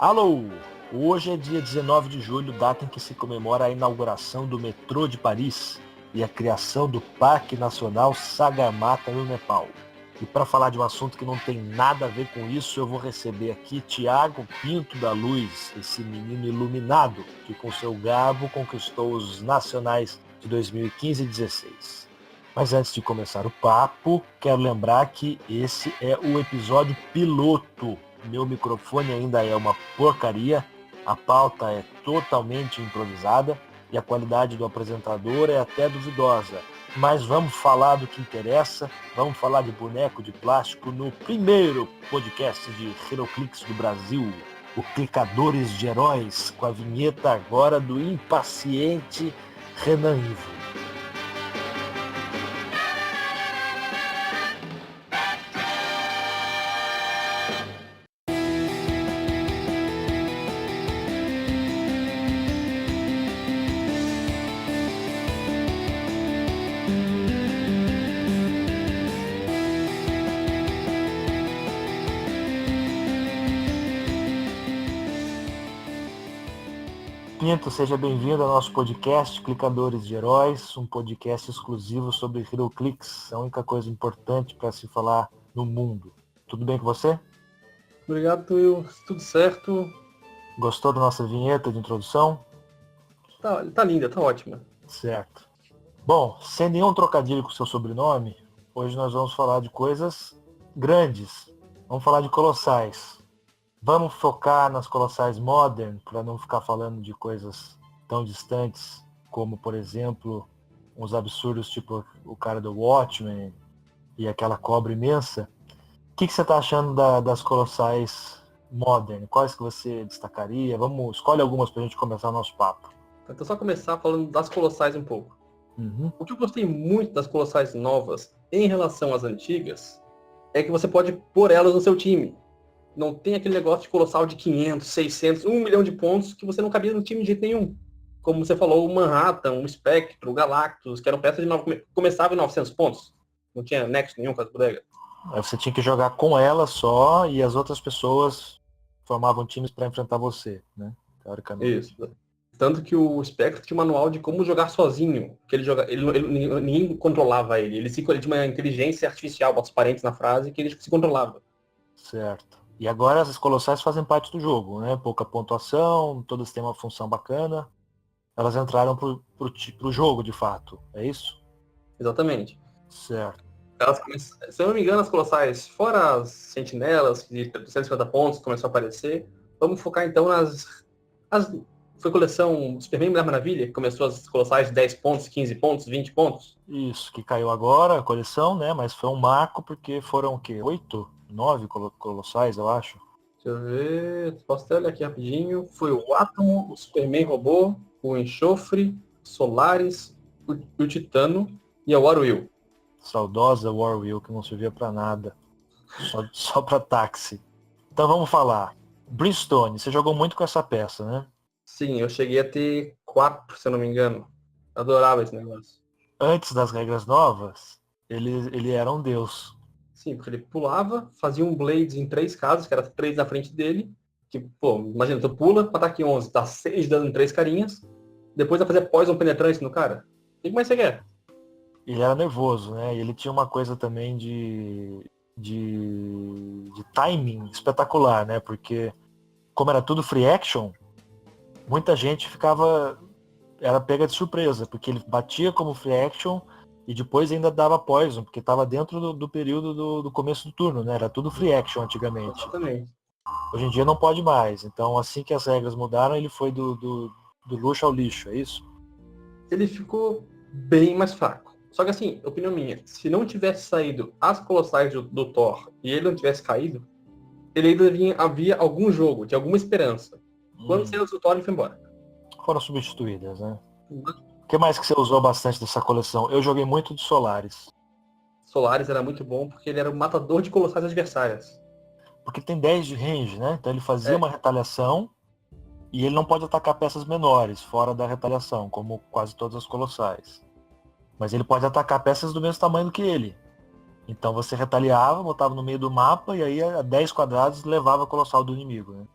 Alô! Hoje é dia 19 de julho, data em que se comemora a inauguração do metrô de Paris e a criação do Parque Nacional Sagarmatha no Nepal. E para falar de um assunto que não tem nada a ver com isso, eu vou receber aqui Tiago Pinto da Luz, esse menino iluminado que com seu garbo conquistou os nacionais de 2015 e 2016. Mas antes de começar o papo, quero lembrar que esse é o episódio piloto. Meu microfone ainda é uma porcaria, a pauta é totalmente improvisada e a qualidade do apresentador é até duvidosa. Mas vamos falar do que interessa, vamos falar de boneco de plástico no primeiro podcast de HeroClix do Brasil, o Clicadores de Heróis, com a vinheta agora do impaciente Renan Ivo. Pinto, seja bem-vindo ao nosso podcast Clicadores de Heróis, um podcast exclusivo sobre HeroClix, a única coisa importante para se falar no mundo. Tudo bem com você? Obrigado, Will. Tudo certo. Gostou da nossa vinheta de introdução? Tá linda, tá ótima. Certo. Bom, sem nenhum trocadilho com seu sobrenome, hoje nós vamos falar de coisas grandes. Vamos falar de colossais. Vamos focar nas colossais modern, para não ficar falando de coisas tão distantes como, por exemplo, uns absurdos tipo o cara do Watchmen e aquela cobra imensa. O que você está achando das colossais modern? Quais que você destacaria? Escolhe algumas para a gente começar o nosso papo. Então só começar falando das colossais um pouco. O que eu gostei muito das colossais novas em relação às antigas é que você pode pôr elas no seu time. Não tem aquele negócio de colossal de 500, 600, 1 milhão de pontos que você não cabia no time de jeito nenhum. Como você falou, o Manhattan, o Spectro, o Galactus, que eram peças de começavam em 900 pontos. Não tinha nexo nenhum com as bodegas. Aí você tinha que jogar com ela só e as outras pessoas formavam times para enfrentar você, né? Teoricamente. Isso. Tanto que o Spectre tinha um manual de como jogar sozinho. Que ninguém controlava ele. Ele tinha uma inteligência artificial, bota os parentes na frase, que ele se controlava. Certo. E agora as colossais fazem parte do jogo, né? Pouca pontuação, todas têm uma função bacana. Elas entraram pro jogo, de fato. É isso? Exatamente. Certo. Se eu não me engano, as colossais, fora as sentinelas, de 250 pontos, começou a aparecer, vamos focar então foi coleção Superman Mulher Maravilha, que começou as colossais de 10 pontos, 15 pontos, 20 pontos. Isso, que caiu agora, a coleção, né? Mas foi um marco porque foram o quê? 8, 9 colossais, eu acho. Deixa eu ver, posso até olhar aqui rapidinho. Foi o Átomo, o Superman Robô, o Enxofre, Solaris, o Titano e a Warwill. Saudosa Warwill, que não servia pra nada. Só pra táxi. Então vamos falar. Brimstone, você jogou muito com essa peça, né? Sim, eu cheguei a ter 4, se eu não me engano. Adorava esse negócio. Antes das regras novas, ele era um deus. Sim, porque ele pulava, fazia um Blades em 3 casas, que era 3 na frente dele. Que, pô, imagina, tu pula, ataque 11, dá 6 dano em 3 carinhas. Depois vai fazer poison penetrante no cara. O que mais você quer? Ele era nervoso, né? E ele tinha uma coisa também de timing espetacular, né? Porque como era tudo free action, muita gente era pega de surpresa, porque ele batia como free action e depois ainda dava poison, porque estava dentro do período do começo do turno, né? Era tudo free action antigamente. Exatamente. Hoje em dia não pode mais. Então, assim que as regras mudaram, ele foi do luxo ao lixo, é isso? Ele ficou bem mais fraco. Só que assim, opinião minha, se não tivesse saído as colossais do Thor e ele não tivesse caído, ele ainda havia algum jogo, de alguma esperança. Quando saiu do Thor, ele foi embora. Foram substituídas, né? O que mais que você usou bastante dessa coleção? Eu joguei muito de Solaris. Solaris era muito bom porque ele era o matador de colossais adversárias. Porque tem 10 de range, né? Então ele fazia uma retaliação e ele não pode atacar peças menores, fora da retaliação, como quase todas as colossais. Mas ele pode atacar peças do mesmo tamanho do que ele. Então você retaliava, botava no meio do mapa e aí a 10 quadrados levava a colossal do inimigo, né?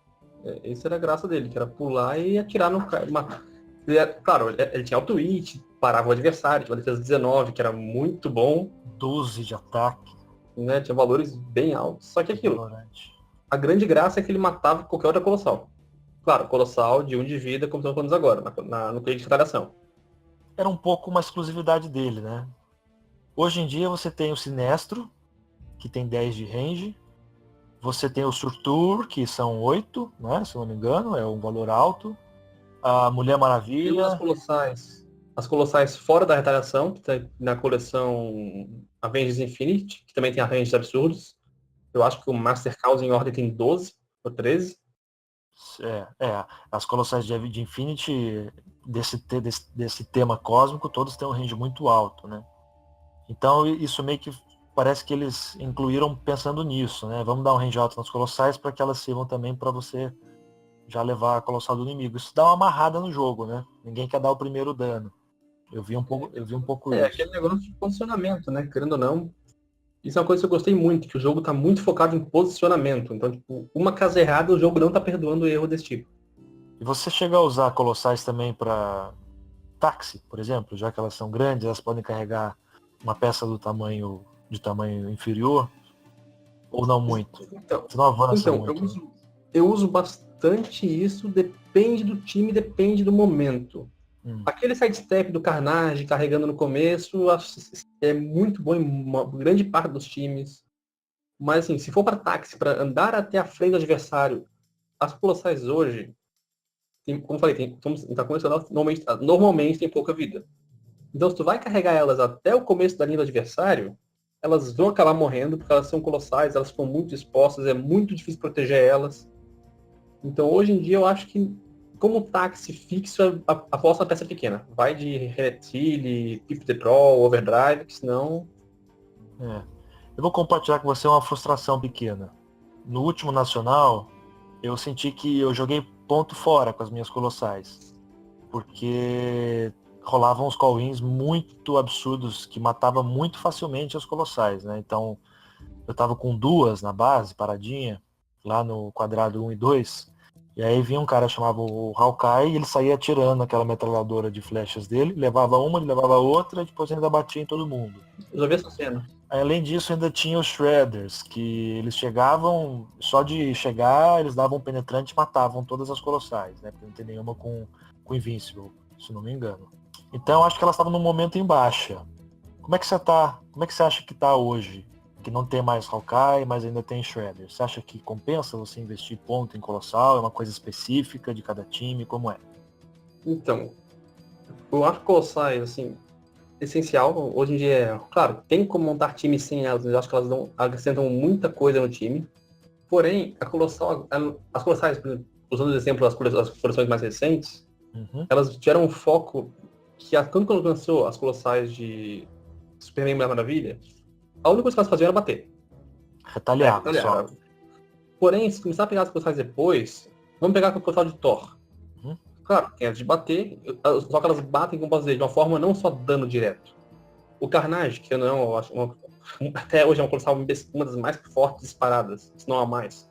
Essa era a graça dele, que era pular e atirar no cara. Claro, ele tinha auto hit, parava o adversário, tinha uma defesa 19, que era muito bom. 12 de ataque. Né? Tinha valores bem altos. Só que aquilo, Valorante. a grande graça é que ele matava qualquer outra colossal. Claro, colossal de 1 de vida, como estamos falando agora, no clique de retaliação. Era um pouco uma exclusividade dele, né? Hoje em dia você tem o Sinestro, que tem 10 de range. Você tem o Surtur, que são 8, né? Se eu não me engano, é um valor alto. A Mulher Maravilha. As colossais fora da retaliação, que tá na coleção Avengers Infinity, que também tem ranges absurdos. Eu acho que o Master Chaos em ordem tem 12 ou 13. As colossais de Infinity, desse tema cósmico, todos têm um range muito alto, né? Então isso meio que parece que eles incluíram pensando nisso, né? Vamos dar um range alto nas colossais para que elas sirvam também para você já levar a colossal do inimigo. Isso dá uma amarrada no jogo, né? Ninguém quer dar o primeiro dano. Eu vi um pouco isso. Aquele negócio de posicionamento, né? Querendo ou não. Isso é uma coisa que eu gostei muito, que o jogo tá muito focado em posicionamento. Então, tipo, uma casa errada, o jogo não tá perdoando o erro desse tipo. E você chega a usar colossais também para táxi, por exemplo, já que elas são grandes, elas podem carregar uma peça de tamanho inferior, ou não muito? Você não avança muito. Eu uso bastante isso, depende do time, depende do momento. Aquele sidestep do Carnage carregando no começo, é muito bom em uma grande parte dos times. Mas assim, se for para táxi, para andar até a frente do adversário, as colossais hoje, como eu falei, tá começando, normalmente tem pouca vida. Então se tu vai carregar elas até o começo da linha do adversário, elas vão acabar morrendo, porque elas são colossais, elas ficam muito expostas, é muito difícil proteger elas. Então hoje em dia eu acho que como táxi fixo, aposta na peça pequena. Vai de Reptile, Pip the Troll, Overdrive, que senão... Eu vou compartilhar com você uma frustração pequena. No último Nacional, eu senti que eu joguei ponto fora com as minhas colossais. Porque rolavam uns call-ins muito absurdos que matavam muito facilmente as colossais, né? Então, eu tava com duas na base, paradinha, lá no quadrado 1 e 2. E aí vinha um cara chamado o Hawkeye e ele saía atirando aquela metralhadora de flechas dele, levava uma, ele levava outra e depois ainda batia em todo mundo. Eu já vi essa cena. Aí, além disso, ainda tinha os Shredders, que eles chegavam, só de chegar, eles davam um penetrante e matavam todas as colossais, né? Porque não tem nenhuma com Invincible, se não me engano. Então acho que elas estavam num momento em baixa. Como é que você acha que tá hoje? Que não tem mais Hawkeye, mas ainda tem Shredder. Você acha que compensa você investir ponto em Colossal? É uma coisa específica de cada time? Como é? Então, eu acho Colossais, assim, essencial. Hoje em dia, claro, tem como montar times sem elas, mas eu acho que elas acrescentam muita coisa no time. Porém, as Colossais, usando o exemplo das coleções mais recentes, elas tiveram um foco que quando lançou as Colossais de Superman e Mulher Maravilha, a única coisa que elas faziam era bater. Retaliar. Só. Porém, se começar a pegar as colossais depois, vamos pegar com o colossal de Thor. Claro, tem as de bater, só que elas batem, como posso dizer, de uma forma não só dano direto. O Carnage, que eu acho até hoje é uma colossal uma das mais fortes disparadas, se não a mais.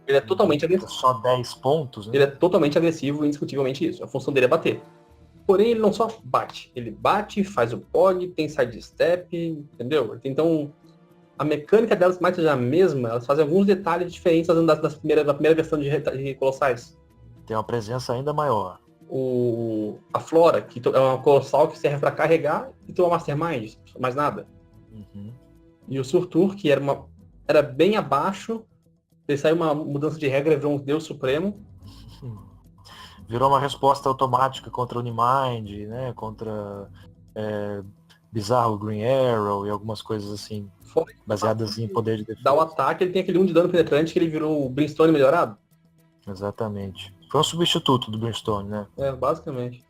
Ele é totalmente agressivo. Só 10 pontos, né? Ele é totalmente agressivo, indiscutivelmente isso. A função dele é bater. Porém, ele não só bate. Ele bate, faz o POG, tem sidestep, entendeu? Então, a mecânica delas, mais seja a mesma, elas fazem alguns detalhes diferentes da primeira versão de Colossais. Tem uma presença ainda maior. A Flora, que é uma Colossal que serve para carregar, e tem uma Mastermind, mais nada. E o Surtur, que era bem abaixo, ele saiu uma mudança de regra, virou um Deus Supremo. Virou uma resposta automática contra Unimind, né? Contra Bizarro Green Arrow e algumas coisas assim, baseadas em poder de defesa. Dá o ataque, ele tem aquele 1 de dano penetrante que ele virou o Brimstone melhorado. Exatamente. Foi um substituto do Brimstone, né? Basicamente.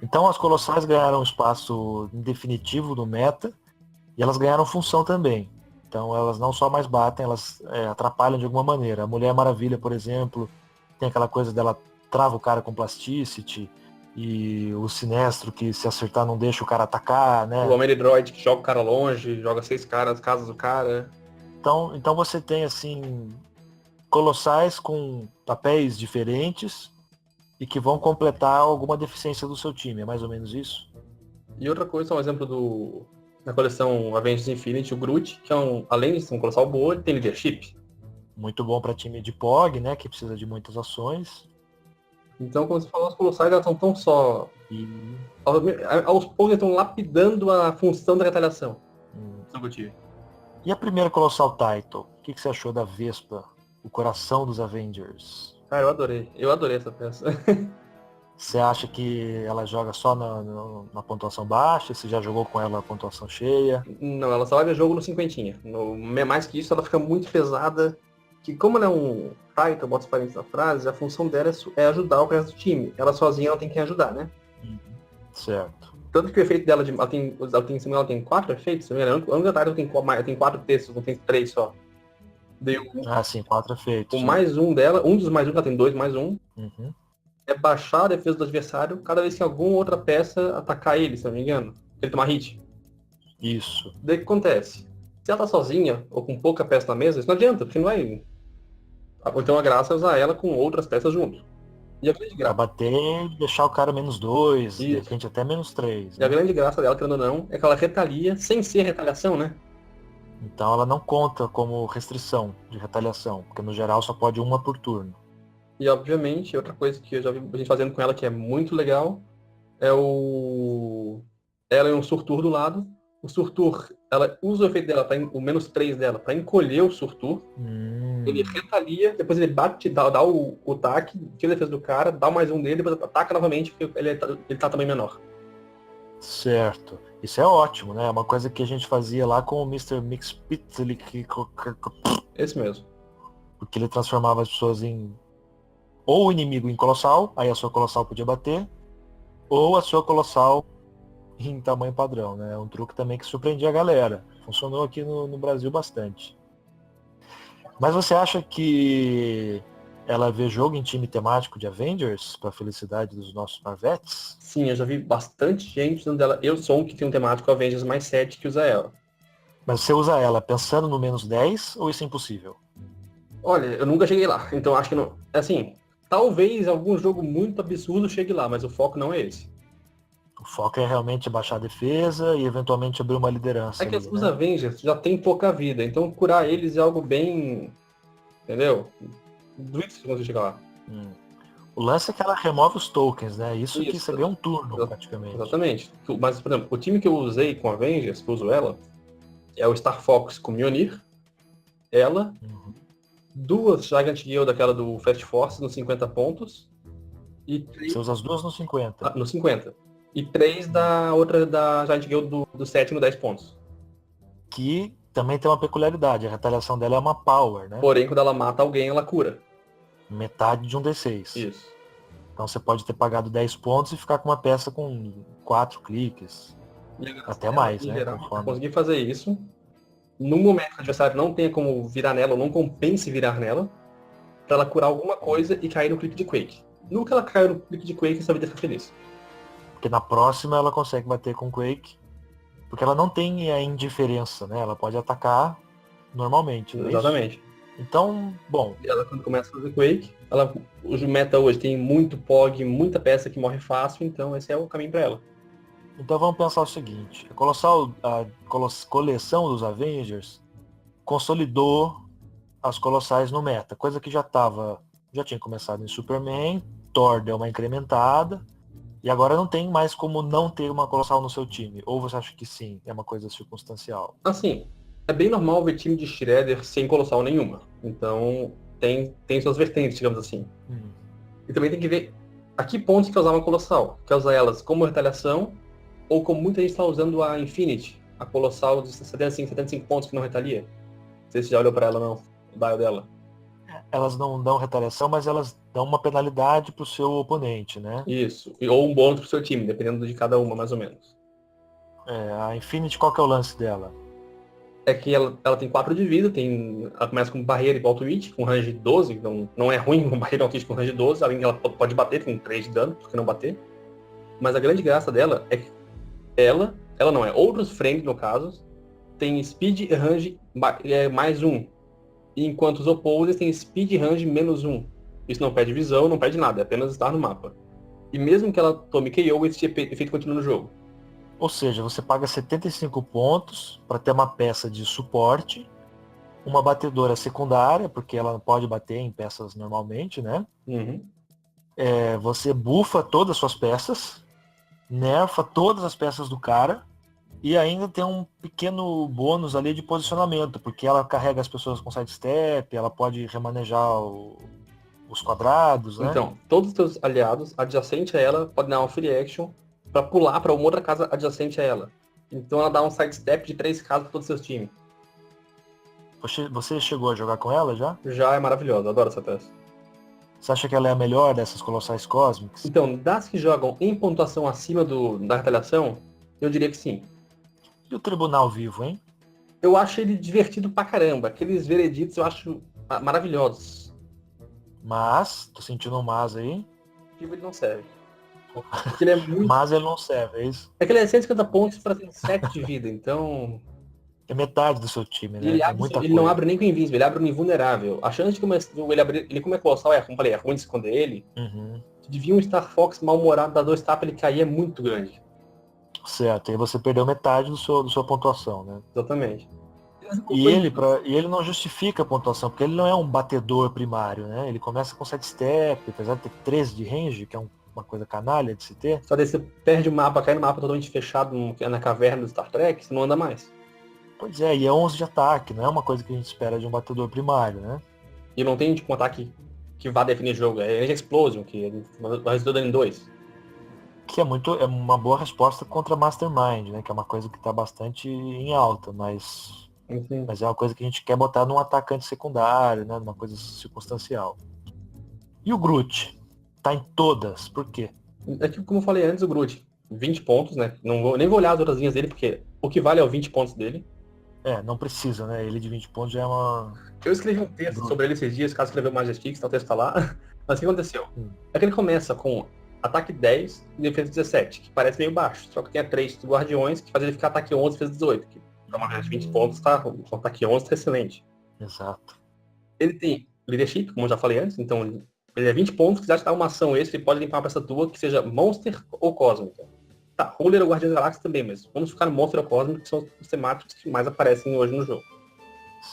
Então as Colossais ganharam um espaço definitivo no meta e elas ganharam função também. Então elas não só mais batem, elas atrapalham de alguma maneira. A Mulher Maravilha, por exemplo, tem aquela coisa dela trava o cara com plasticity, e o Sinestro que se acertar não deixa o cara atacar, né? O Homem-Droid que joga o cara longe, joga 6 caras, casas do cara. Então você tem assim colossais com papéis diferentes e que vão completar alguma deficiência do seu time, é mais ou menos isso? E outra coisa, um exemplo da coleção Avengers Infinity, o Groot, que além de ser um colossal boa, ele tem leadership. Muito bom para time de POG, né? Que precisa de muitas ações. Então, como você falou, os colossais elas estão tão só... Aos poucos estão lapidando a função da retaliação. E a primeira Colossal Title? O que você achou da Vespa? O coração dos Avengers. Cara, eu adorei. Eu adorei essa peça. Você acha que ela joga só na pontuação baixa? Você já jogou com ela na pontuação cheia? Não, ela só vai ver jogo no cinquentinha. Mais que isso, ela fica muito pesada. Que como ela é um title, bota os parênteses na frase, a função dela é ajudar o resto do time. Ela sozinha não tem quem ajudar, né? Certo. Tanto que o efeito dela, ela tem 4 efeitos, a única title tem 4 textos, não tem 3 só. Sim, 4 efeitos. O mais um dela, um dos mais um, ela tem 2 mais 1. Uhum. É baixar a defesa do adversário cada vez que alguma outra peça atacar ele, se não me engano. Ele tomar hit. Isso. Daí o que acontece? Se ela tá sozinha, ou com pouca peça na mesa, isso não adianta, porque não vai... Então a graça é usar ela com outras peças junto. E a grande graça... Pra bater e deixar o cara -2, de repente até -3. E a grande graça dela, querendo ou não, é que ela retalia sem ser retaliação, né? Então ela não conta como restrição de retaliação, porque no geral só pode uma por turno. E obviamente, outra coisa que eu já vi a gente fazendo com ela que é muito legal, é ela é um Surtur do lado. O Surtur, ela usa o efeito dela, o -3 dela, para encolher o Surtur. Ele retalia, depois ele bate, dá o ataque, tira a defesa do cara, dá o mais um dele, depois ataca novamente, porque ele tá também menor. Certo. Isso é ótimo, né? É uma coisa que a gente fazia lá com o Mr. Mixpitlick. Esse mesmo. Porque ele transformava as pessoas em... Ou o inimigo em colossal, aí a sua colossal podia bater, ou a sua colossal em tamanho padrão, né? É um truque também que surpreendia a galera. Funcionou aqui no Brasil bastante. Mas você acha que ela vê jogo em time temático de Avengers, para felicidade dos nossos Marvetes? Sim, eu já vi bastante gente usando ela. Eu sou um que tem um temático Avengers mais 7 que usa ela. Mas você usa ela pensando no -10 ou isso é impossível? Olha, eu nunca cheguei lá, então acho que não... Assim, talvez algum jogo muito absurdo chegue lá, mas o foco não é esse. O foco é realmente baixar a defesa e eventualmente abrir uma liderança. É que os Avengers já tem pouca vida, então curar eles é algo bem... Entendeu? Duvido que você consiga chegar lá. O lance é que ela remove os tokens, né? Isso que você ganha um turno, praticamente. Exatamente. Mas, por exemplo, o time que eu usei com Avengers, que eu uso ela, é o Star Fox com Mjolnir, ela, 2 Giant Guild daquela do Fast Force nos 50 pontos, e 3... Você usa as duas no 50? No 50. E 3 da outra da Giant Guild do 7 no 10 pontos. Que também tem uma peculiaridade, a retaliação dela é uma power, né? Porém, quando ela mata alguém, ela cura. Metade de um D6. Isso. Então você pode ter pagado 10 pontos e ficar com uma peça com 4 cliques. Até mais, né? Geral, conseguir fazer isso. No momento que o adversário não tenha como virar nela, ou não compense virar nela, pra ela curar alguma coisa e cair no clique de Quake. Nunca ela caiu no clique de Quake, essa vida fica feliz. Porque na próxima ela consegue bater com Quake. Porque ela não tem a indiferença, né? Ela pode atacar normalmente. Exatamente. Então, bom. E ela, quando começa a fazer Quake, o meta hoje tem muito POG, muita peça que morre fácil, então esse é o caminho pra ela. Então vamos pensar o seguinte, a coleção dos Avengers consolidou as colossais no meta, coisa que já tinha começado em Superman, Thor deu uma incrementada, e agora não tem mais como não ter uma colossal no seu time. Ou você acha que sim, é uma coisa circunstancial? Assim, é bem normal ver time de Shredder sem colossal nenhuma. Então tem suas vertentes, digamos assim. E também tem que ver a que pontos quer usar uma colossal. Quer usar elas como retaliação, ou como muita gente está usando a Infinity, a colossal de 75 pontos que não retalia. Não sei se já olhou para ela não, o dial dela. Elas não dão retaliação, mas elas dão uma penalidade pro seu oponente, né? Isso, ou um bônus pro seu time, dependendo de cada uma, mais ou menos. A Infinity, qual que é o lance dela? É que ela tem 4 de vida, ela começa com barreira e Baltwitch, com range 12, então não é ruim com barreira e Baltwitch com range 12, além de ela pode bater com 3 de dano, porque não bater. Mas a grande graça dela é que ela não é, outros frames no caso, tem speed e range mais 1. enquanto os opposers têm speed range -1. Isso não pede visão, não pede nada, é apenas estar no mapa. E mesmo que ela tome KO, esse efeito continua no jogo. Ou seja, você paga 75 pontos para ter uma peça de suporte, uma batedora secundária, porque ela não pode bater em peças normalmente, né? Uhum. Você bufa todas as suas peças, nerfa todas as peças do cara, e ainda tem um pequeno bônus ali de posicionamento, porque ela carrega as pessoas com sidestep, ela pode remanejar os quadrados, né? Então, todos os teus aliados adjacentes a ela podem dar uma free action para pular para uma outra casa adjacente a ela. Então ela dá um sidestep de 3 casas para todos os seus times. Você chegou a jogar com ela já? Já é maravilhoso, adoro essa peça. Você acha que ela é a melhor dessas colossais cósmicas? Então, das que jogam em pontuação acima da retaliação, eu diria que sim. E o Tribunal Vivo, hein? Eu acho ele divertido pra caramba. Aqueles vereditos eu acho maravilhosos. Mas, tô sentindo um mas aí. Ele não serve. Porque ele é muito. Mas ele não serve, é isso? É que ele é 150 pontos para ter 7 de vida, então. É metade do seu time, E né? É muita ele coisa. não abre nem com invisível, ele abre no invulnerável. A chance de ele abrir. Ele, como é colossal, como eu falei, é ruim de esconder ele. Uhum. De vir um Star Fox mal-humorado, dar 2 tapas, ele cair é muito grande. Certo, aí você perdeu metade da sua pontuação, né? Exatamente. E ele não justifica a pontuação, porque ele não é um batedor primário, né? Ele começa com 7 step, apesar de ter 13 de range, que é uma coisa canalha de se ter. Só daí você perde o mapa, cai no mapa totalmente fechado na caverna do Star Trek, você não anda mais. Pois é, e é 11 de ataque, não é uma coisa que a gente espera de um batedor primário, né? E não tem tipo um ataque que vá definir o jogo. É Energy Explosion, que vai resolver dano em 2. Que é uma boa resposta contra Mastermind, né? Que é uma coisa que está bastante em alta, mas é uma coisa que a gente quer botar num atacante secundário, né? Numa coisa circunstancial. E o Groot? Tá em todas, por quê? É que, como eu falei antes, o Groot, 20 pontos, né? Nem vou olhar as outras linhas dele, porque o que vale é o 20 pontos dele. Não precisa, né? Ele de 20 pontos já é uma... Eu escrevi um texto sobre ele esses dias, caso escreveu Majestic, tá o texto tá lá. Mas o que aconteceu? É que ele começa com ataque 10 e defesa 17, que parece meio baixo. Só que tem 3 guardiões que fazem ele ficar ataque 11 e defesa 18. Que pra uma de 20 pontos, o ataque 11 tá excelente. Exato. Ele tem leadership, como eu já falei antes, então ele é 20 pontos, que já te dá uma ação extra, ele pode limpar uma peça tua que seja Monster ou Cósmica. Tá, Ruler ou Guardião da Galáxia também, mas vamos ficar no Monster ou Cósmico, que são os temáticos que mais aparecem hoje no jogo.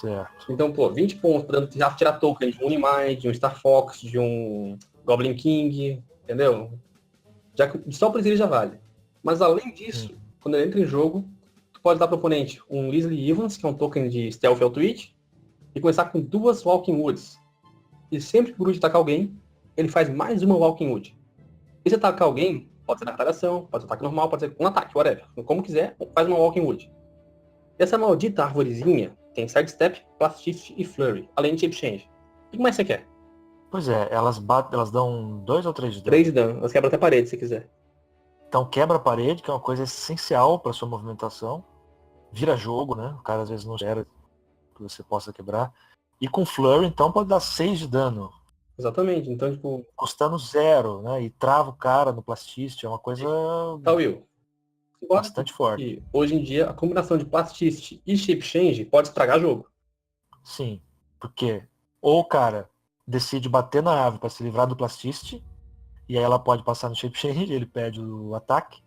Certo. Então, 20 pontos, podendo já tirar token de um Unimind, de um Star Fox, de um Goblin King, entendeu? Já que só por isso ele já vale. Mas além disso, quando ele entra em jogo, tu pode dar pro oponente um Leslie Evans, que é um token de Stealth Outwit, e começar com 2 Walking Woods. E sempre que o Groot atacar alguém, ele faz mais uma Walking Wood. E se atacar alguém, pode ser na retaliação, pode ser ataque normal, pode ser um ataque, whatever. Como quiser, faz uma Walking Wood. E essa maldita arvorezinha tem Sidestep, Blast Shift e Flurry, além de Shape Change. O que mais você quer? Pois é, elas dão 2 ou 3 de dano? 3 de dano, elas quebram até parede se quiser. Então quebra a parede, que é uma coisa essencial para sua movimentação. Vira jogo, né? O cara às vezes não espera que você possa quebrar. E com Flurry, então, pode dar 6 de dano. Exatamente, então, tipo... Custando 0, né? E trava o cara no Plastist, é uma coisa... Tá, Will. Bastante forte. E, hoje em dia, a combinação de Plastist e Shape Change pode estragar jogo. Sim, porque ou o cara decide bater na árvore para se livrar do Plastist, e aí ela pode passar no Shape Change, ele perde o ataque.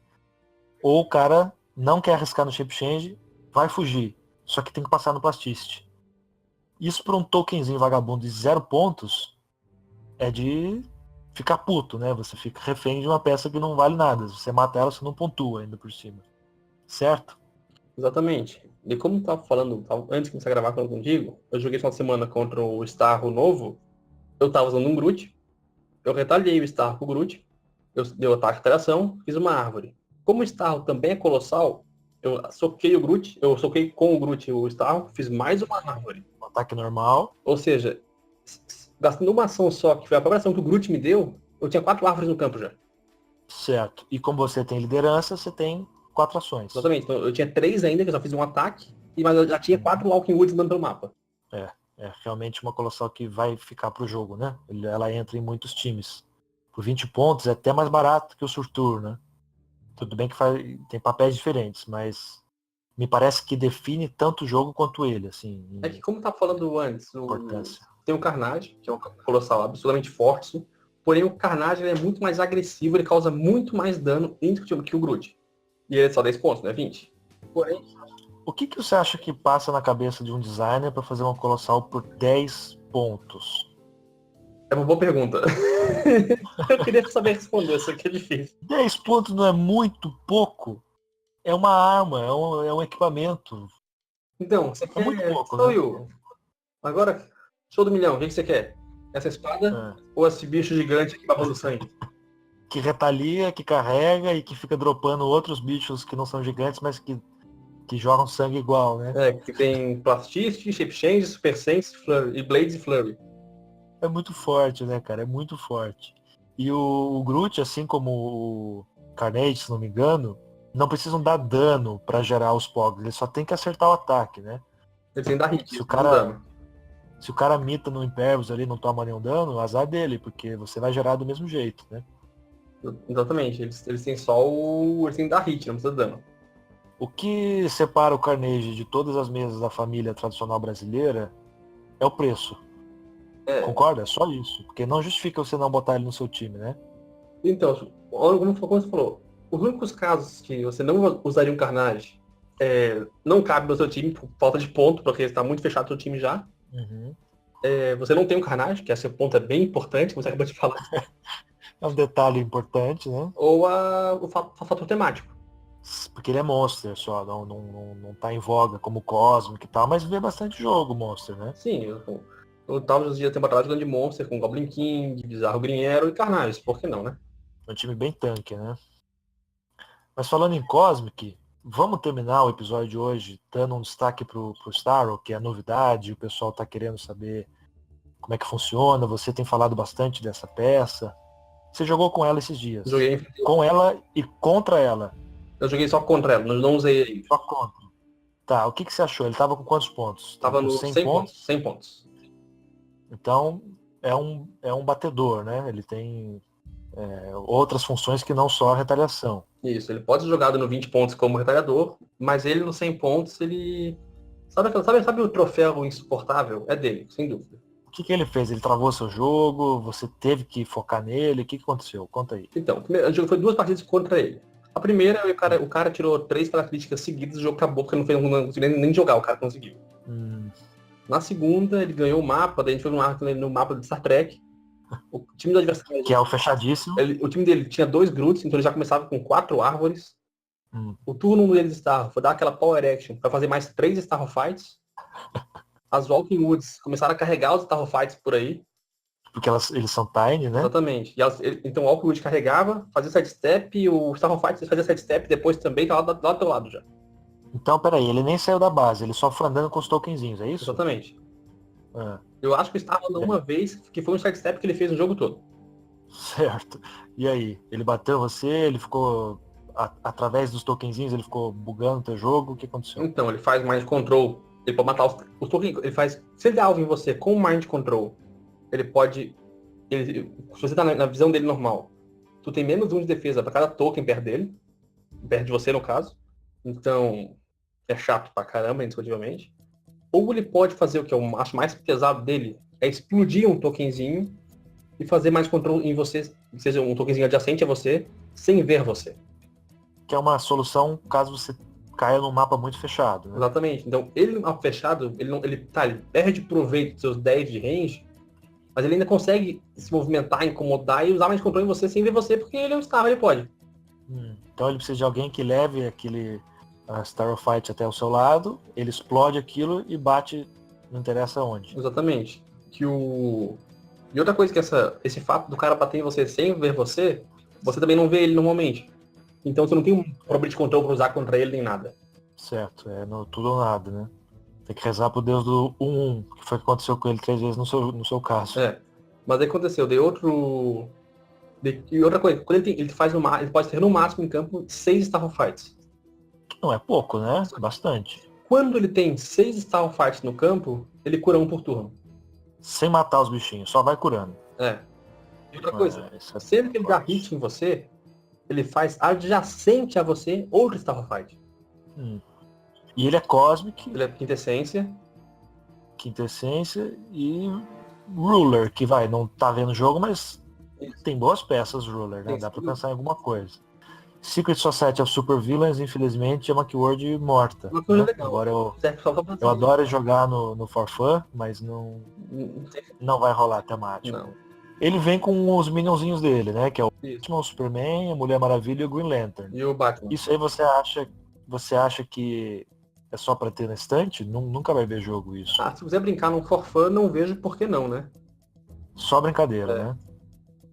Ou o cara não quer arriscar no Shape Change, vai fugir, só que tem que passar no Plastist. Isso para um tokenzinho vagabundo de 0 pontos é de ficar puto, né? Você fica refém de uma peça que não vale nada. Se você mata ela, você não pontua ainda por cima. Certo? Exatamente. E como eu tava falando, antes de começar a gravar contigo, eu joguei esse final de semana contra o Starro novo, eu tava usando um Groot, eu retaliei o Starro com o Groot, eu dei o ataque de alteração, fiz uma árvore. Como o Starro também é colossal, eu soquei o Groot, eu soquei com o Groot o Starro, fiz mais uma árvore. Um ataque normal. Ou seja, gastando uma ação só, que foi a própria ação que o Groot me deu, eu tinha 4 árvores no campo já. Certo. E como você tem liderança, você tem 4 ações. Exatamente. Então eu tinha 3 ainda, que eu só fiz um ataque, mas eu já tinha 4 Walking Woods andando pelo mapa. É realmente uma colossal que vai ficar pro jogo, né? Ela entra em muitos times. Por 20 pontos é até mais barato que o Surtur, né? Tudo bem que tem papéis diferentes, mas me parece que define tanto o jogo quanto ele, assim. É que, como tá falando antes, Importância. tem o Carnage, que é um colossal absolutamente forte, porém o Carnage ele é muito mais agressivo, ele causa muito mais dano indiscutível que o Groot. E ele é só 10 pontos, não é 20. Porém, o que você acha que passa na cabeça de um designer para fazer uma colossal por 10 pontos? é uma boa pergunta. Eu queria saber responder, isso aqui é difícil. 10 pontos não é muito pouco? É uma arma, é um equipamento. Então, você quer... muito pouco, Sou né? eu. Agora, show do milhão, o que você quer? Essa espada ou esse bicho gigante aqui babando sangue? Que retalia, que carrega e que fica dropando outros bichos que não são gigantes, mas que jogam sangue igual, né? É, que tem Plastist, Shape Change, Super Sense, Flurry, e Blades e Flurry. É muito forte, né, cara? É muito forte. E o Groot, assim como o Carnage, se não me engano, não precisam dar dano para gerar os pogs. Ele só tem que acertar o ataque, né? Ele tem da hit, Se o não dano. Se o cara mita no Impervious ali, não toma nenhum dano, azar dele, porque você vai gerar do mesmo jeito, né? Exatamente, eles têm só o... Eles têm da hit, não precisa de dano. O que separa o Carnage de todas as mesas da família tradicional brasileira é o preço. É. Concorda? É só isso. Porque não justifica você não botar ele no seu time, né? Então, como você falou, os únicos casos que você não usaria um Carnage não cabe no seu time por falta de ponto, porque está muito fechado o seu time já. Uhum. Você não tem um Carnage, que esse ponto é bem importante, como você acabou de falar. É um detalhe importante, né? Ou o fator temático. Porque ele é Monster só, não tá em voga como Cosmic e tal, mas vê bastante jogo Monster, né? Sim, eu tava nos dias da temporada jogando de Monster com Goblin King, Bizarro Green Arrow e Carnage, por que não, né? É um time bem tanque, né? Mas falando em Cosmic, vamos terminar o episódio de hoje dando um destaque pro Starro, que é a novidade, o pessoal tá querendo saber como é que funciona, você tem falado bastante dessa peça. Você jogou com ela esses dias. Joguei, Com ela e contra ela. eu joguei só contra ela, não usei ele. Só contra. Tá, o que você achou? Ele tava com quantos pontos? Tava com no 100 pontos, 100 pontos. Então, é um batedor, né? Ele tem outras funções que não só a retaliação. Isso, ele pode ser jogado no 20 pontos como retalhador, mas ele no 100 pontos, ele... Sabe o troféu insuportável? É dele, sem dúvida. O que ele fez? Ele travou seu jogo? Você teve que focar nele? O que aconteceu? Conta aí. Então, foi 2 partidas contra ele. A primeira, o cara tirou 3 características seguidas, o jogo acabou porque não conseguiu nem jogar, o cara conseguiu. Na segunda, ele ganhou o mapa, daí a gente foi no mapa de Star Trek. O time do adversário... Que é o fechadíssimo. O time dele tinha 2 Groots, então ele já começava com 4 árvores. O turno deles Star foi dar aquela Power Action para fazer mais 3 Starfights. As Walking Woods começaram a carregar os Starfights por aí. Porque eles são tiny, né? Exatamente. Então o Walking Wood carregava, fazia sidestep, e o Starfight fazia sidestep depois também, tá lá do teu lado já. Então, peraí, ele nem saiu da base, ele só foi andando com os tokenzinhos, é isso? Exatamente. Ah. Eu acho que o Star andou uma vez, que foi um sidestep que ele fez o jogo todo. Certo. E aí? Ele bateu você, ele ficou... através dos tokenzinhos, ele ficou bugando o teu jogo, o que aconteceu? Então, ele faz Mind Control, ele pode matar os tokens, ele faz... Se ele der alvo em você com Mind Control, ele pode... se você tá na visão dele normal, tu tem menos 1 de defesa para cada token perto de você no caso. Então, é chato pra caramba, indiscutivelmente. Ou ele pode fazer o que eu acho mais pesado dele, é explodir um tokenzinho e fazer mais controle em você, seja um tokenzinho adjacente a você, sem ver você. Que é uma solução caso você caia num mapa muito fechado, né? Exatamente. Então, ele no mapa fechado, ele perde proveito dos seus 10 de range, mas ele ainda consegue se movimentar, incomodar e usar mais controle em você sem ver você, porque ele é um Star, ele pode. Então ele precisa de alguém que leve aquele Starfight até o seu lado, ele explode aquilo e bate, não interessa onde. Exatamente. E outra coisa que esse fato do cara bater em você sem ver você também não vê ele normalmente. Então você não tem um problema de controle pra usar contra ele nem nada. Certo, no tudo ou nada, né? Tem que rezar pro Deus do 1-1, que foi o que aconteceu com ele 3 vezes no seu caso. Mas aí aconteceu, e outra coisa, quando ele pode ter no máximo em campo 6 Starfights. Não é pouco, né? Bastante. Quando ele tem 6 Starfights no campo, ele cura 1 por turno. Sem matar os bichinhos, só vai curando. E outra coisa, sempre que ele dá hit em você, ele faz adjacente a você outro Starfight. E ele é Cosmic. Ele é Quintessência. Quintessência e Ruler, que não tá vendo o jogo, mas tem boas peças Ruler, né? Dá pra pensar em alguma coisa. Secret Society of Super Villains, infelizmente, é uma keyword morta. Uma coisa né? legal. Agora eu adoro jogar no For Fun, mas não vai rolar temático. Não. Ele vem com os minionzinhos dele, né? Que é o Batman, o Superman, a Mulher Maravilha e o Green Lantern. E o Batman. Isso aí você acha que é só pra ter na estante? Nunca vai ver jogo isso. Se quiser brincar num For Fun, não vejo por que não, né? Só brincadeira, né?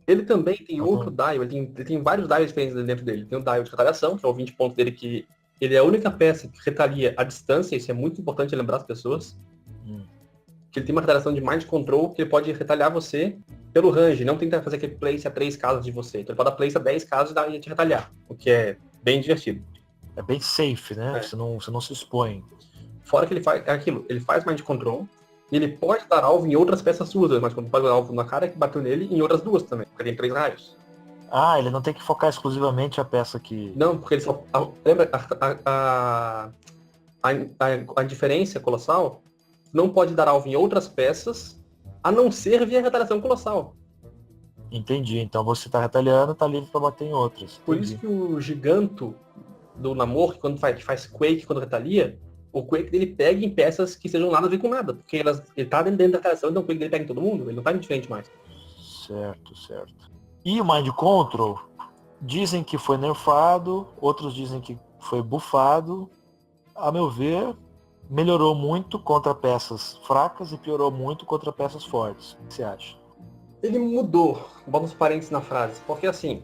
Ele também tem outro dial, ele tem vários dials diferentes dentro dele. Tem o dial de retaliação, que é o 20 pontos dele, que ele é a única peça que retalia a distância, isso é muito importante lembrar as pessoas. Que ele tem uma retaliação de mind control, que ele pode retalhar você pelo range, não tentar fazer aquele place a 3 casas de você. Então ele pode dar place a 10 casas e te retalhar, o que é bem divertido. É bem safe, né? Você não se expõe. Fora que ele faz ele faz mind control, e ele pode dar alvo em outras peças suas, mas quando pode dar alvo na cara que bateu nele e em outras duas também, porque ele tem 3 raios. Ele não tem que focar exclusivamente a peça que... Não, porque ele só... Lembra a diferença colossal? Não pode dar alvo em outras peças, a não ser via retaliação colossal. Entendi. Então você tá retalhando, tá livre pra bater em outras. Por isso que o giganto do Namor, que faz Quake quando retalia, o Quake dele pega em peças que sejam nada a ver com nada. Porque ele tá dentro da retaliação, então o Quake dele pega em todo mundo, ele não tá diferente mais. Certo. E o Mind Control, dizem que foi nerfado, outros dizem que foi buffado. A meu ver, melhorou muito contra peças fracas e piorou muito contra peças fortes. O que você acha? Ele mudou, vamos parênteses na frase, porque assim,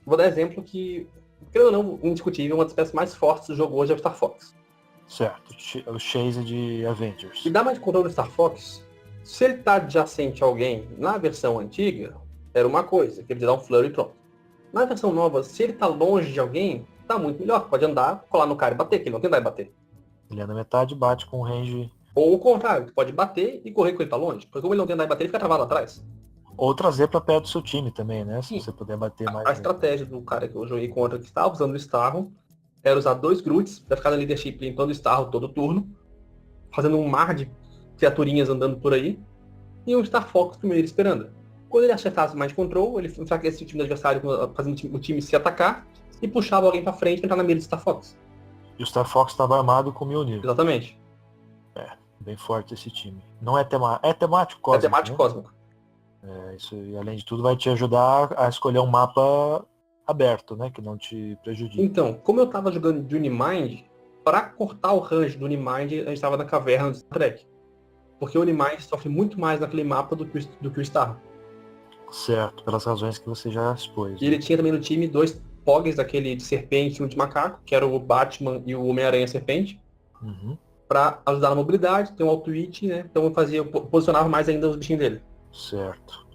vou dar exemplo que, querendo ou não, indiscutível, uma das peças mais fortes do jogo hoje é o Star Fox. Certo, o Chase de Avengers. E dá mais controle do Star Fox, se ele tá adjacente a alguém na versão antiga, era uma coisa, que ele dá um flurry e pronto. Na versão nova, se ele tá longe de alguém, tá muito melhor, pode andar, colar no cara e bater, que ele não tem dar e bater. Ele anda metade, bate com range... Ou o contrário, pode bater e correr com ele tá longe, porque como ele não tem dar e bater, ele fica travado atrás. Ou trazer pra perto do seu time também, né? Se você puder bater mais... A estratégia do cara que eu joguei contra, que estava usando o Starro, era usar 2 Groots pra ficar na leadership limpando o Starro todo turno, fazendo um mar de criaturinhas andando por aí, e um Star Fox primeiro esperando. Quando ele acertasse mais control, ele enfraquecia o time do adversário, fazendo o time se atacar, e puxava alguém pra frente pra entrar na mira do Star Fox. E o Star Fox estava armado com Mjolnir. Exatamente. Bem forte esse time. Não é temático. É temático cósmico. É temático cósmico. Isso, e além de tudo, vai te ajudar a escolher um mapa aberto, né? Que não te prejudique. Então, como eu tava jogando de Unimind, para cortar o range do Unimind, a gente estava na caverna do Star Trek. Porque o Unimind sofre muito mais naquele mapa do que o Star. Certo, pelas razões que você já expôs. E ele tinha também no time 2 Pogs, daquele de serpente e um de macaco, que era o Batman e o Homem-Aranha Serpente. Para ajudar na mobilidade, tem um auto-hit, né? Então eu posicionava mais ainda os bichinhos dele. Certo.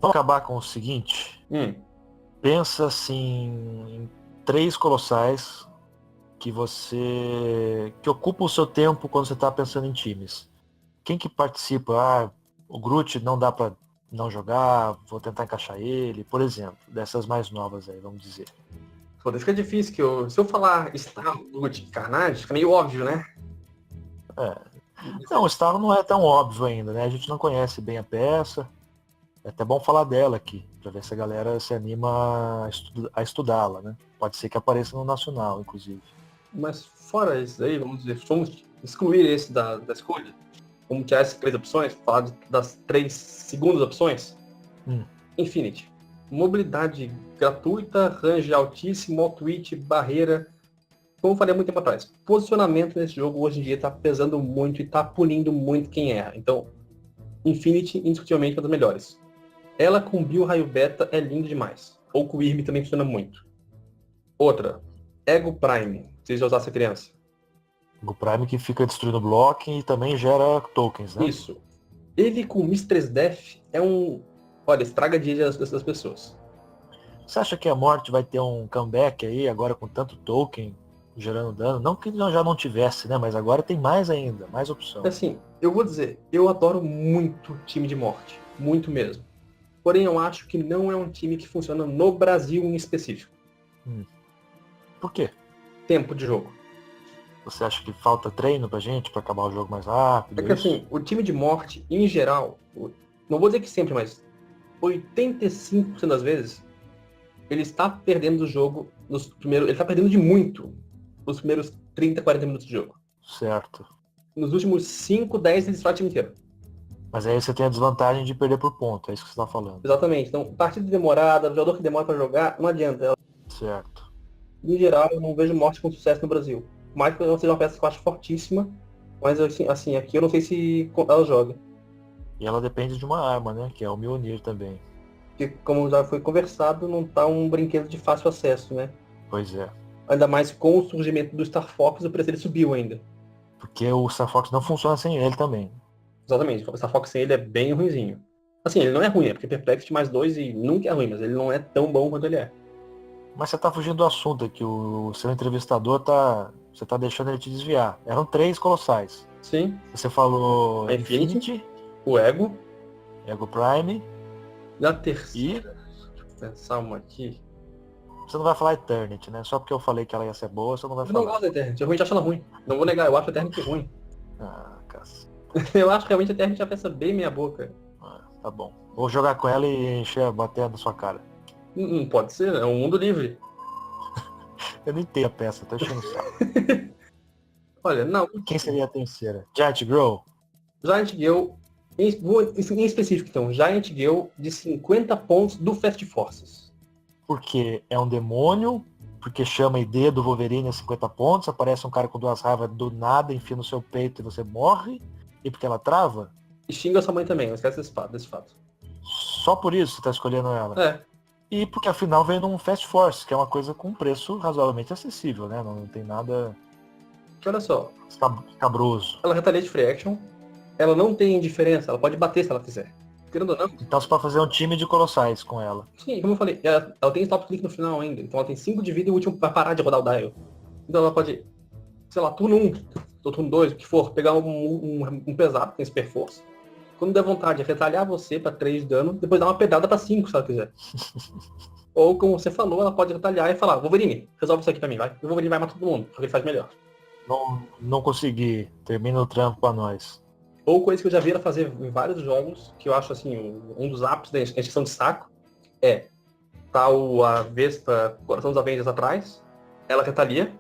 Vamos acabar com o seguinte. Pensa assim em 3 colossais que ocupa o seu tempo quando você está pensando em times. Quem que participa? O Groot não dá para não jogar, vou tentar encaixar ele, por exemplo, dessas mais novas aí, vamos dizer. Pô, isso que é difícil, que se eu falar Star, Groot e Carnage, fica meio óbvio, né? Não, o Star não é tão óbvio ainda, né? A gente não conhece bem a peça. É até bom falar dela aqui, para ver se a galera se anima a estudá-la, né? Pode ser que apareça no Nacional, inclusive. Mas fora isso aí, vamos dizer, vamos excluir esse da escolha. Vamos tirar essas 3 opções, falar das 3 segundas opções. Infinity. Mobilidade gratuita, range altíssimo, auto-hit, barreira. Como eu falei há muito tempo atrás, posicionamento nesse jogo hoje em dia está pesando muito e está punindo muito quem erra. Então, Infinity, indiscutivelmente, é uma das melhores. Ela com Bio Raio Beta é lindo demais. Ou com o Irm também funciona muito. Outra, Ego Prime. Vocês já usaram essa criança? Ego Prime que fica destruindo bloco e também gera tokens, né? Isso. Ele com Mistress Death é um... Olha, estraga dias das pessoas. Você acha que a Morte vai ter um comeback aí, agora com tanto token gerando dano? Não que já não tivesse, né? Mas agora tem mais ainda, mais opção. Assim, eu vou dizer, eu adoro muito time de Morte. Muito mesmo. Porém, eu acho que não é um time que funciona no Brasil em específico. Por quê? Tempo de jogo. Você acha que falta treino pra gente, pra acabar o jogo mais rápido? É que assim, o time de morte, em geral, não vou dizer que sempre, mas 85% das vezes, ele está perdendo o jogo nos primeiros. Ele está perdendo de muito nos primeiros 30, 40 minutos de jogo. Certo. Nos últimos 5, 10 ele destrói o time inteiro. Mas aí você tem a desvantagem de perder por ponto, é isso que você tá falando. Exatamente. Então, partida demorada, jogador que demora para jogar, não adianta. Certo. Em geral, eu não vejo morte com sucesso no Brasil. Mais que não seja uma peça que eu acho fortíssima, mas assim, aqui eu não sei se ela joga. E ela depende de uma arma, né? Que é o Mjolnir também. Porque, como já foi conversado, não tá um brinquedo de fácil acesso, né? Pois é. Ainda mais com o surgimento do Star Fox, o preço dele subiu ainda. Porque o Star Fox não funciona sem ele também. Exatamente, o Star Fox sem ele é bem ruinzinho. Assim, ele não é ruim, é porque Perplexity mais 2 e nunca é ruim, mas ele não é tão bom quanto ele é. Mas você tá fugindo do assunto aqui, o seu entrevistador você tá deixando ele te desviar. Eram 3 colossais. Sim. Você falou A Infinity, o Ego Prime. e a terceira. Deixa eu pensar uma aqui. Você não vai falar Eternity, né? Só porque eu falei que ela ia ser boa, você não vai Eu falar. não gosto da Eternity, eu realmente acho ela ruim. Não vou negar, eu acho a Eternity ruim. Ah, caça. Eu acho realmente a Eternity já pensa bem meia boca. Ah, tá bom. Vou jogar com ela e bater na sua cara. Não pode ser, é um mundo livre. Eu não entendo a peça, tô enchendo o saco. Olha, não. Quem seria a terceira? Giant Grow? Giant Gale, em específico então, Giant Gale de 50 pontos do Fast Forces. Porque é um demônio, porque chama ID do Wolverine a 50 pontos, aparece um cara com 2 raivas do nada, enfia no seu peito e você morre, e porque ela trava? E xinga sua mãe também, não esquece desse fato. Só por isso você tá escolhendo ela? É. E porque afinal veio num Fast Force, que é uma coisa com preço razoavelmente acessível, né? Não tem nada... Que olha só. Escabroso. Ela retalia de free action, ela não tem indiferença, ela pode bater se ela quiser. Querendo ou não. Então você pode fazer um time de colossais com ela. Sim, como eu falei, ela tem stop click no final ainda, então ela tem 5 de vida e o último vai parar de rodar o dial. Então ela pode, sei lá, turno 1, ou turno 2, o que for, pegar um pesado, tem super força. Quando der vontade, retalhar você pra 3 de dano, depois dar uma pedrada pra 5, se ela quiser. Ou, como você falou, ela pode retalhar e falar, Wolverine, resolve isso aqui pra mim, vai. E o Wolverine vai matar todo mundo, porque ele faz melhor. Não consegui. Termina o trampo pra nós. Ou coisa que eu já vi ela fazer em vários jogos, que eu acho assim, um dos ápices da encheção de saco, a Vespa Coração dos Avengers atrás, ela retalia.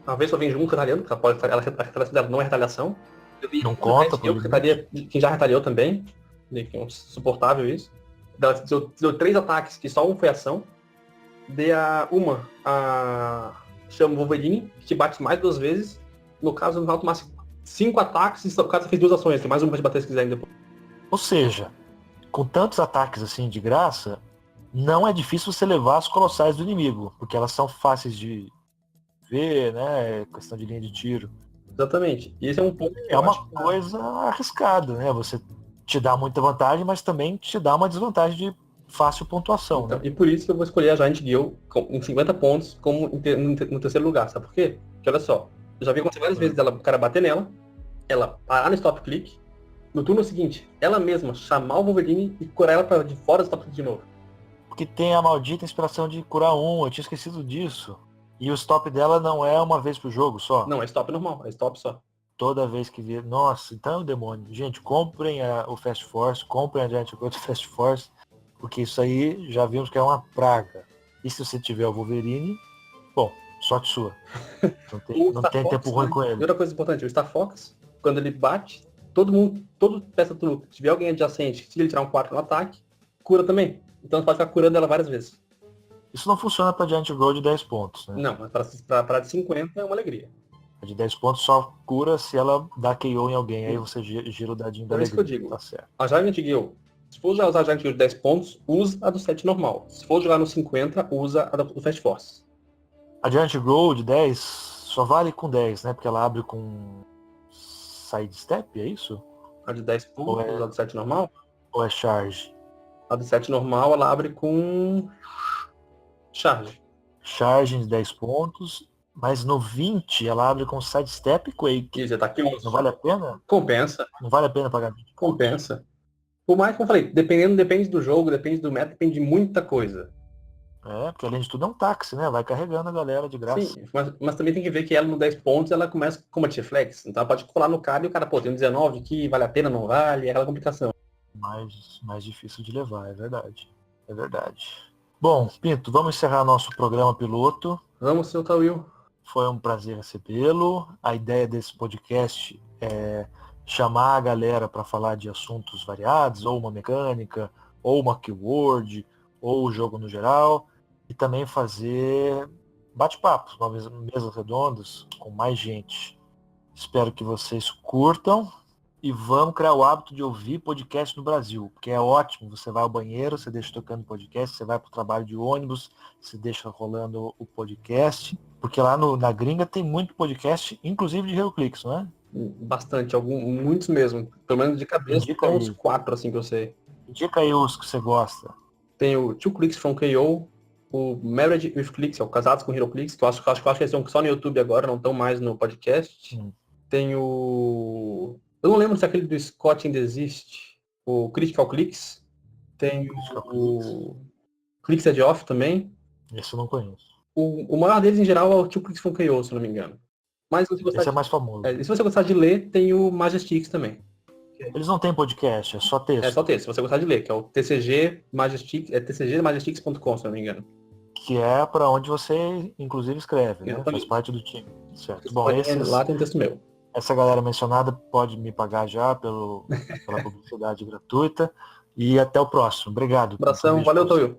A Vespa vem junto retalhando, porque a retaliação dela não é retaliação. Eu vi não conta, eu retalia, quem já retaliou também, que é insuportável isso. Ela deu 3 ataques, que só um foi ação. Dei chama o Wolverine, que te bate mais 2 vezes. No caso, no alto máximo 5 ataques, e o cara fez 2 ações, tem mais uma pra te bater se quiser ainda. Ou seja, com tantos ataques assim de graça, não é difícil você levar as colossais do inimigo, porque elas são fáceis de ver, né? Questão de linha de tiro. Exatamente. E esse é um ponto que é uma coisa arriscada, né? Você te dá muita vantagem, mas também te dá uma desvantagem de fácil pontuação, então, né? E por isso que eu vou escolher a Giant Gale em 50 pontos como no terceiro lugar, sabe por quê? Porque olha só, eu já vi acontecer várias vezes o cara bater nela, ela parar no stop click, no turno seguinte, ela mesma chamar o Wolverine e curar ela pra de fora do stop click de novo. Porque tem a maldita inspiração de curar eu tinha esquecido disso. E o stop dela não é uma vez pro jogo só? Não, é stop normal, é stop só. Toda vez que vir. Nossa, então é um demônio. Gente, comprem o Fast Force, comprem a Giant Growth Fast Force, porque isso aí já vimos que é uma praga. E se você tiver o Wolverine, bom, sorte sua. Não tem tempo ruim com ele. E outra coisa importante, o Star Fox, quando ele bate, todo peça do se tiver alguém adjacente, se ele tirar um 4 no ataque, cura também. Então você pode ficar curando ela várias vezes. Isso não funciona pra Giant Grow de 10 pontos, né? Não, mas pra de 50 é uma alegria. A de 10 pontos só cura se ela dá KO em alguém, aí você gira o dadinho da alegria. É isso que eu digo. Tá certo. A Giant Gale, se for usar a Giant Gale de 10 pontos, usa a do 7 normal. Se for jogar no 50, usa a do Fast Force. A Giant Grow de 10 só vale com 10, né? Porque ela abre com sidestep, é isso? A de 10 pontos, a do 7 normal? Ou é charge? A do 7 normal, ela abre com charge. Charge de 10 pontos, mas no 20 ela abre com sidestep e quake. Isso, ataque 11. Não vale a pena? Compensa. Não vale a pena pagar 20? Compensa. Por mais que eu falei, depende do jogo, depende do meta, depende de muita coisa. Porque além de tudo é um táxi, né? Vai carregando a galera de graça. Sim, mas também tem que ver que ela no 10 pontos, ela começa com uma T-Flex. Então ela pode colar no cara e o cara, pô, tem um 19 aqui, vale a pena, não vale, é aquela complicação. Mais difícil de levar, é verdade. É verdade. Bom, Pinto, vamos encerrar nosso programa piloto. Vamos, seu Will. Foi um prazer recebê-lo. A ideia desse podcast é chamar a galera para falar de assuntos variados, ou uma mecânica, ou uma keyword, ou o jogo no geral, e também fazer bate-papos, mesas redondas com mais gente. Espero que vocês curtam e vamos criar o hábito de ouvir podcast no Brasil, porque é ótimo. Você vai ao banheiro, você deixa tocando podcast, você vai para o trabalho de ônibus, você deixa rolando o podcast, porque lá na gringa tem muito podcast, inclusive de HeroClix, não é? Bastante, muitos mesmo. Pelo menos de cabeça, Indica tem uns aí. 4 assim que eu sei. Indica aí os que você gosta. Tem o Two Clicks from KO, o Married with Clicks, é o Casados com HeroClix, que eu acho que eles estão só no YouTube agora, não estão mais no podcast. Tem o... Eu não lembro se é aquele do Scott ainda existe. O Critical Clicks. Tem o Clicks Edge Off também. Esse eu não conheço. O maior deles, em geral, é o Two Clicks from KO, se não me engano. Mas se você gostar esse é mais famoso. E se você gostar de ler, tem o Majestix também. Eles não têm podcast, é só texto. É só texto, se você gostar de ler, que é o TCG Majestix, tcgmajestix.com, se não me engano. Que é para onde você, inclusive, escreve, né? Faz parte do time. Certo. Bom, lá tem texto meu. Essa galera mencionada pode me pagar já pela publicidade gratuita. E até o próximo. Obrigado. Abração, valeu, Toyo.